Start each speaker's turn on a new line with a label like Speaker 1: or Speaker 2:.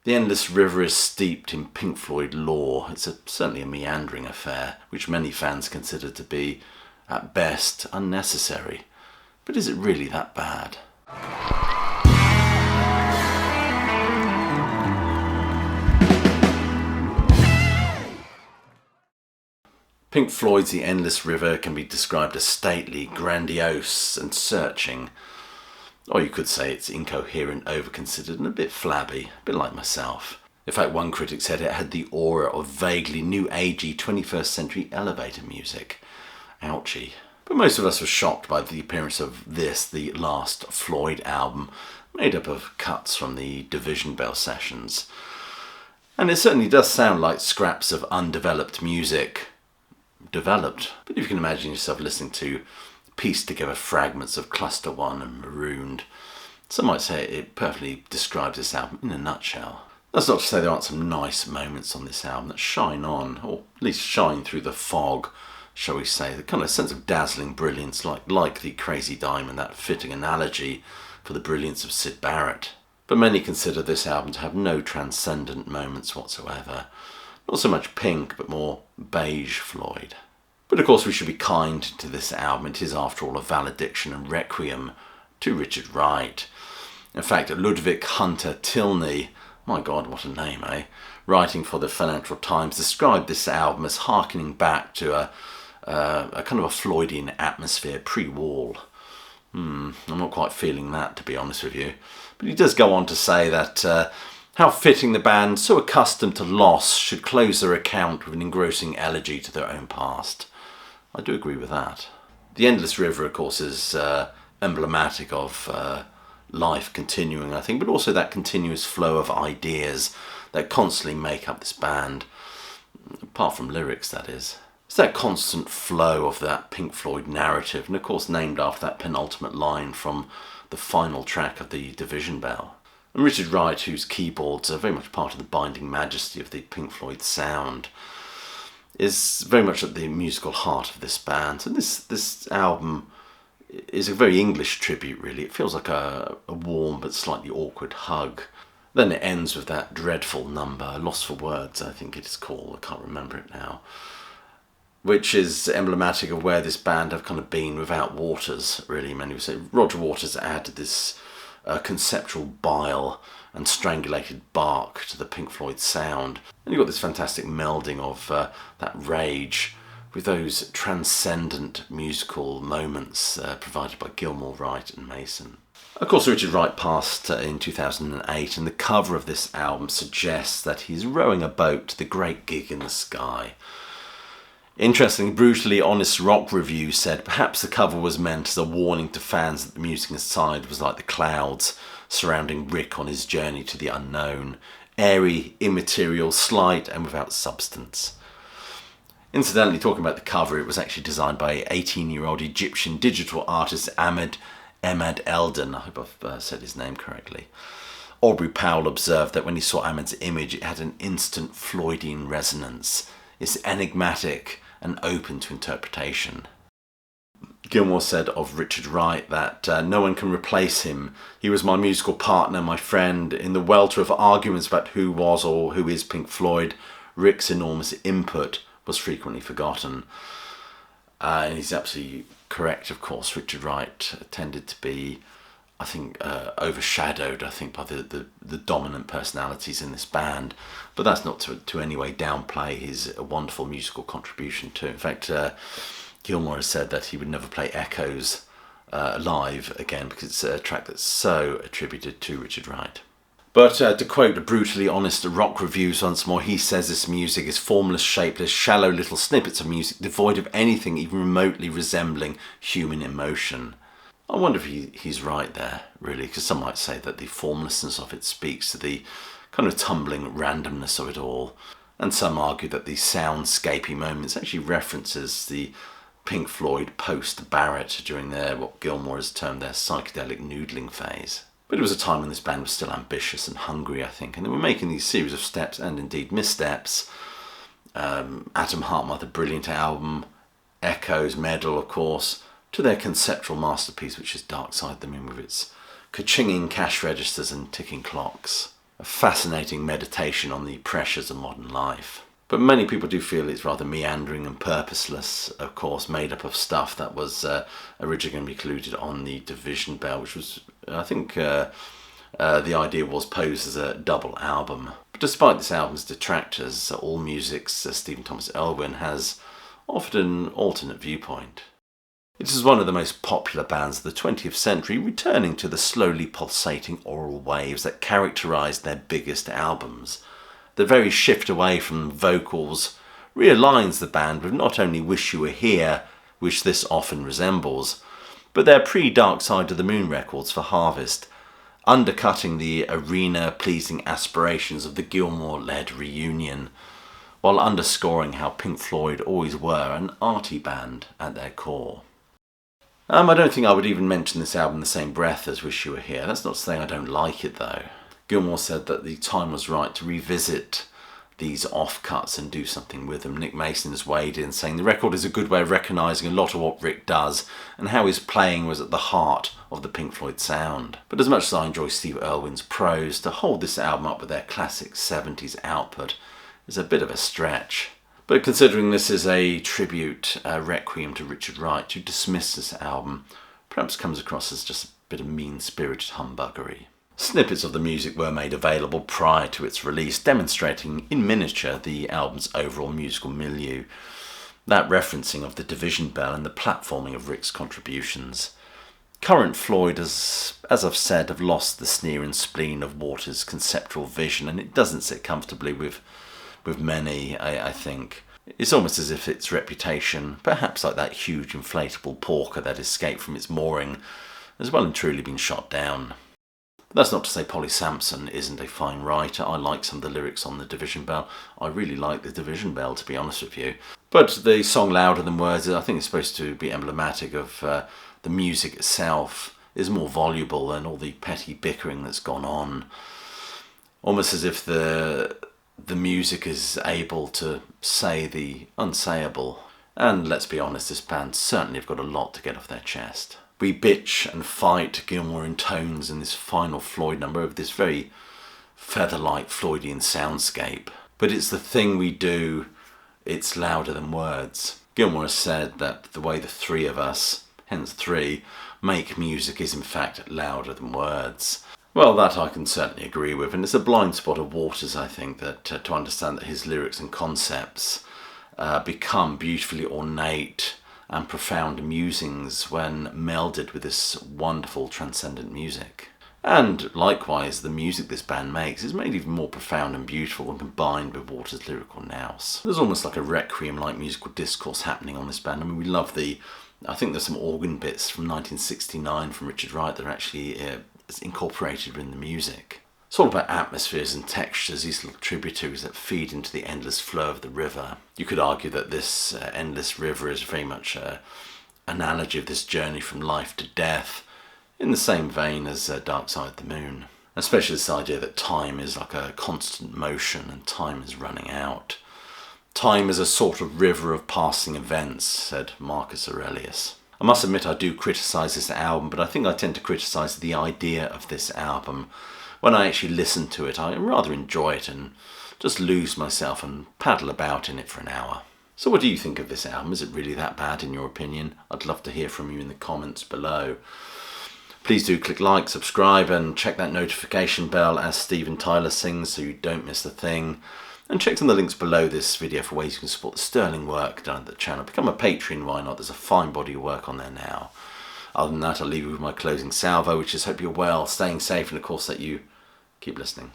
Speaker 1: The Endless River is steeped in Pink Floyd lore. It's certainly a meandering affair, which many fans consider to be, at best, unnecessary. But is it really that bad? Pink Floyd's The Endless River can be described as stately, grandiose and searching. Or you could say it's incoherent, overconsidered and a bit flabby, a bit like myself. In fact, one critic said it had the aura of vaguely new-agey 21st century elevator music. Ouchie. But most of us were shocked by the appearance of this, the last Floyd album, made up of cuts from the Division Bell sessions. And it certainly does sound like scraps of undeveloped music. Developed. But if you can imagine yourself listening to pieced together fragments of Cluster 1 and Marooned, some might say it perfectly describes this album in a nutshell. That's not to say there aren't some nice moments on this album that shine on, or at least shine through the fog, shall we say, the kind of sense of dazzling brilliance like the Crazy Diamond, that fitting analogy for the brilliance of Syd Barrett. But many consider this album to have no transcendent moments whatsoever. Not so much Pink, but more beige Floyd. But of course we should be kind to this album. It is after all a valediction and requiem to Richard Wright. In fact, Ludwig Hunter Tilney, my God, what a name, eh? Writing for the Financial Times, described this album as harkening back to a kind of a Floydian atmosphere pre-Wall. I'm not quite feeling that, to be honest with you. But he does go on to say that how fitting the band, so accustomed to loss, should close their account with an engrossing elegy to their own past. I do agree with that. The Endless River, of course, is emblematic of life continuing, I think, but also that continuous flow of ideas that constantly make up this band, apart from lyrics, that is. It's that constant flow of that Pink Floyd narrative, and of course named after that penultimate line from the final track of the Division Bell. And Richard Wright, whose keyboards are very much part of the binding majesty of the Pink Floyd sound, is very much at the musical heart of this band. And this album is a very English tribute, really. It feels like a warm but slightly awkward hug. Then it ends with that dreadful number, Lost for Words, I think it is called. I can't remember it now. Which is emblematic of where this band have kind of been without Waters, really. Many would say Roger Waters added this conceptual bile and strangulated bark to the Pink Floyd sound. And you've got this fantastic melding of that rage with those transcendent musical moments provided by Gilmour, Wright and Mason. Of course, Richard Wright passed in 2008, and the cover of this album suggests that he's rowing a boat to the great gig in the sky. Interestingly, Brutally Honest Rock Review said perhaps the cover was meant as a warning to fans that the music inside was like the clouds surrounding Rick on his journey to the unknown, airy, immaterial, slight and without substance. Incidentally, talking about the cover, it was actually designed by 18-year-old Egyptian digital artist Ahmed Eldon. I hope I've said his name correctly. Aubrey Powell observed that when he saw Ahmed's image, it had an instant Floydian resonance. It's enigmatic and open to interpretation. Gilmour said of Richard Wright that no one can replace him. He was my musical partner, my friend. In the welter of arguments about who was or who is Pink Floyd, Rick's enormous input was frequently forgotten. And he's absolutely correct, of course. Richard Wright tended to be, I think, overshadowed, by the dominant personalities in this band. But that's not to any way downplay his wonderful musical contribution too. In fact, Gilmour has said that he would never play Echoes live again because it's a track that's so attributed to Richard Wright. But to quote Brutally Honest Rock Reviews once more, he says this music is formless, shapeless, shallow little snippets of music devoid of anything even remotely resembling human emotion. I wonder if he's right there, really, because some might say that the formlessness of it speaks to the kind of tumbling randomness of it all. And some argue that the soundscapey moments actually references the Pink Floyd post-Barrett during their, what Gilmour has termed their psychedelic noodling phase. But it was a time when this band was still ambitious and hungry, I think, and they were making these series of steps and indeed missteps. Atom Heart Mother, brilliant album, Echoes, Medal, of course, to their conceptual masterpiece, which is Dark Side of the Moon, with its ka-chinging cash registers and ticking clocks. a fascinating meditation on the pressures of modern life. But many people do feel it's rather meandering and purposeless, of course, made up of stuff that was originally going to be included on the Division Bell, which was, I think, the idea was posed as a double album. But despite this album's detractors, AllMusic's Stephen Thomas Erlewine has offered an alternate viewpoint. It is one of the most popular bands of the 20th century, returning to the slowly pulsating aural waves that characterised their biggest albums. The very shift away from vocals realigns the band with not only Wish You Were Here, which this often resembles, but their pre-Dark Side of the Moon records for Harvest, undercutting the arena-pleasing aspirations of the Gilmour-led reunion, while underscoring how Pink Floyd always were an arty band at their core. I don't think I would even mention this album in the same breath as Wish You Were Here. That's not to say I don't like it though. Gilmour said that the time was right to revisit these offcuts and do something with them. Nick Mason has weighed in, saying the record is a good way of recognising a lot of what Rick does and how his playing was at the heart of the Pink Floyd sound. But as much as I enjoy Steve Erlewine's prose, to hold this album up with their classic 70s output is a bit of a stretch. But considering this is a tribute, requiem to Richard Wright, to dismiss this album perhaps comes across as just a bit of mean-spirited humbuggery. Snippets of the music were made available prior to its release, demonstrating in miniature the album's overall musical milieu, that referencing of the Division Bell and the platforming of Rick's contributions. Current Floyd, as I've said, have lost the sneer and spleen of Waters' conceptual vision, and it doesn't sit comfortably with many, I think. It's almost as if its reputation, perhaps like that huge inflatable porker that escaped from its mooring, has well and truly been shot down. That's not to say Polly Sampson isn't a fine writer. I like some of the lyrics on the Division Bell. I really like the Division Bell, to be honest with you. But the song Louder Than Words, I think it's supposed to be emblematic of the music itself, is more voluble than all the petty bickering that's gone on. Almost as if the music is able to say the unsayable. And let's be honest, this band certainly have got a lot to get off their chest. We bitch and fight, Gilmour intones in this final Floyd number of this very feather-light Floydian soundscape. But it's the thing we do, it's louder than words. Gilmour has said that the way the three of us, hence three, make music is in fact louder than words. Well, that I can certainly agree with, and it's a blind spot of Waters, I think, that to understand that his lyrics and concepts become beautifully ornate and profound musings when melded with this wonderful transcendent music. And likewise, the music this band makes is made even more profound and beautiful when combined with Waters' lyrical nous. There's almost like a requiem-like musical discourse happening on this band. I mean, we love I think there's some organ bits from 1969 from Richard Wright that are actually incorporated in the music. It's all about atmospheres and textures, these little tributaries that feed into the endless flow of the river. You could argue that this endless river is very much an analogy of this journey from life to death, in the same vein as Dark Side of the Moon. Especially this idea that time is like a constant motion and time is running out. Time is a sort of river of passing events, said Marcus Aurelius. I must admit I do criticise this album, but I think I tend to criticise the idea of this album. When I actually listen to it, I rather enjoy it and just lose myself and paddle about in it for an hour. So what do you think of this album? Is it really that bad in your opinion? I'd love to hear from you in the comments below. Please do click like, subscribe and check that notification bell as Steven Tyler sings so you don't miss a thing. And check some of the links below this video for ways you can support the sterling work done at the channel. Become a Patreon, why not? There's a fine body of work on there now. Other than that, I'll leave you with my closing salvo, which is hope you're well, staying safe, and of course that you keep listening.